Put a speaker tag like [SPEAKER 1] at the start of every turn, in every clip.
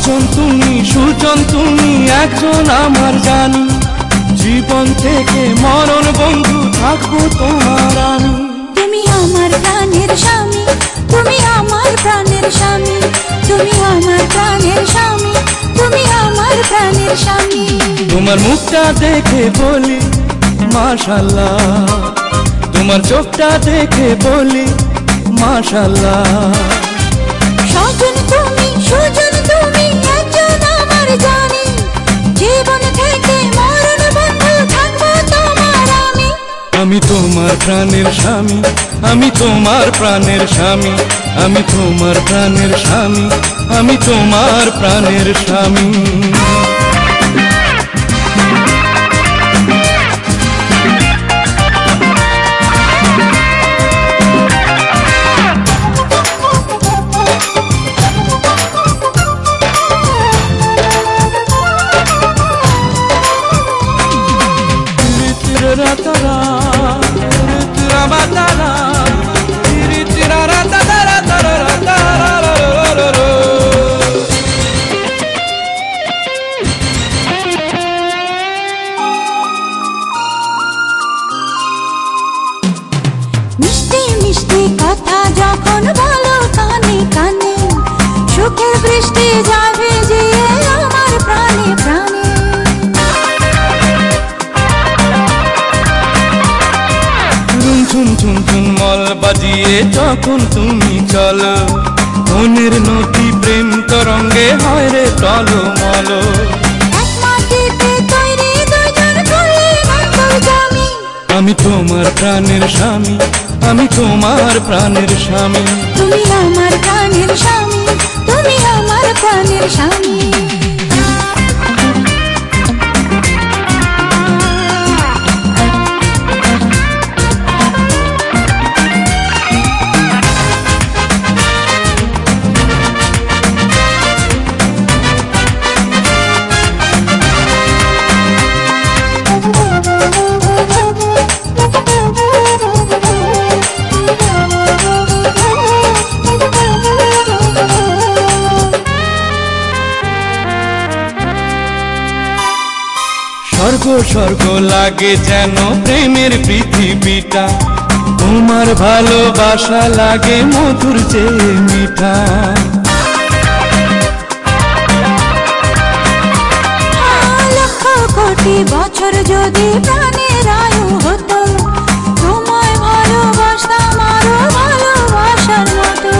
[SPEAKER 1] স্বজন তুমি, সুজন তুমি, একজন আমার জানি। জীবন থেকে মরণ বন্ধু থাকবো তোমার আমি।
[SPEAKER 2] তুমি আমার প্রাণের স্বামী, তুমি আমার প্রাণের স্বামী, তুমি আমার প্রাণের স্বামী, তুমি আমার প্রাণের স্বামী।
[SPEAKER 1] তোমার মুখটা দেখে বলি মাশাআল্লাহ, তোমার চোখটা দেখে বলি মাশাআল্লাহ।
[SPEAKER 2] স্বজন তুমি, সুজন তুমি, একজন আমার জানি। জীবন থেকে মরণ বন্ধু থাকবো তোমার আমি।
[SPEAKER 1] আমি তোমার প্রাণের স্বামী, আমি তোমার প্রাণের স্বামী, আমি তোমার প্রাণের স্বামী, আমি তোমার প্রাণের স্বামী।
[SPEAKER 2] মিষ্টি মিষ্টি কথা যখন বলো কানে কানে, সুখের বৃষ্টি যাবে যে আমার প্রাণে প্রাণে।
[SPEAKER 1] ঝুন ঝুন ঝুন মল বাজিয়ে যখন তুমি চলো, মনের নদী প্রেম তরঙ্গে হয় রে টলমল।
[SPEAKER 2] এক মাটিতে তৈরি দুজন করলে মঙ্গল জমি।
[SPEAKER 1] আমি তোমার প্রাণের স্বামী, আমি তোমার প্রাণের স্বামী।
[SPEAKER 2] তুমি আমার প্রাণের স্বামী, তুমি আমার প্রাণের স্বামী।
[SPEAKER 1] স্বর্গ স্বর্গ লাগে যেন প্রেমের পৃথিবীটা, তোমার ভালোবাসা লাগে মধুর চেয়ে মিঠা।
[SPEAKER 2] লক্ষ কোটি বছর যদি প্রাণের আয়ু হতো, তোমায় ভালোবাসতাম আরো ভালোবাসার মতো।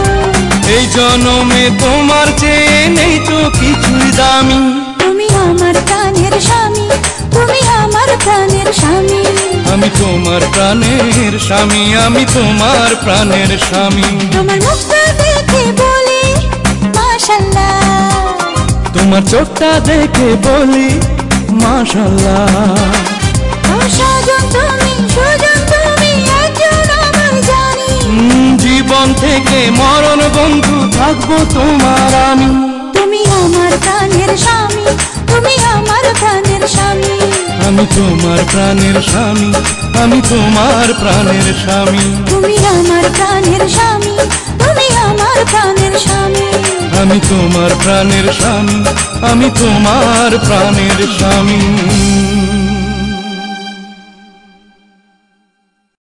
[SPEAKER 1] এই জনমে তোমার চেয়ে নেই তো কিছুই দামি।
[SPEAKER 2] তুমি আমার প্রাণের স্বামী, তুমি আমার প্রাণের স্বামী।
[SPEAKER 1] আমি তোমার প্রাণের স্বামী, আমি তোমার প্রাণের স্বামী।
[SPEAKER 2] তোমার মুখটা দেখে বলি মাশাআল্লাহ,
[SPEAKER 1] তোমার চোখটা দেখে বলি মাশাআল্লাহ।
[SPEAKER 2] স্বজন তুমি, সুজন তুমি, একজন আমার জানি।
[SPEAKER 1] জীবন থেকে মরণ বন্ধু থাকবো তোমার আমি।
[SPEAKER 2] তুমি আমার প্রাণের স্বামী, তুমি আমার প্রাণের স্বামী।
[SPEAKER 1] আমি তোমার প্রাণের স্বামী, আমি তোমার প্রাণের স্বামী।
[SPEAKER 2] তুমি আমার প্রাণের স্বামী, তুমি আমার প্রাণের স্বামী।
[SPEAKER 1] আমি তোমার প্রাণের স্বামী, আমি তোমার প্রাণের স্বামী।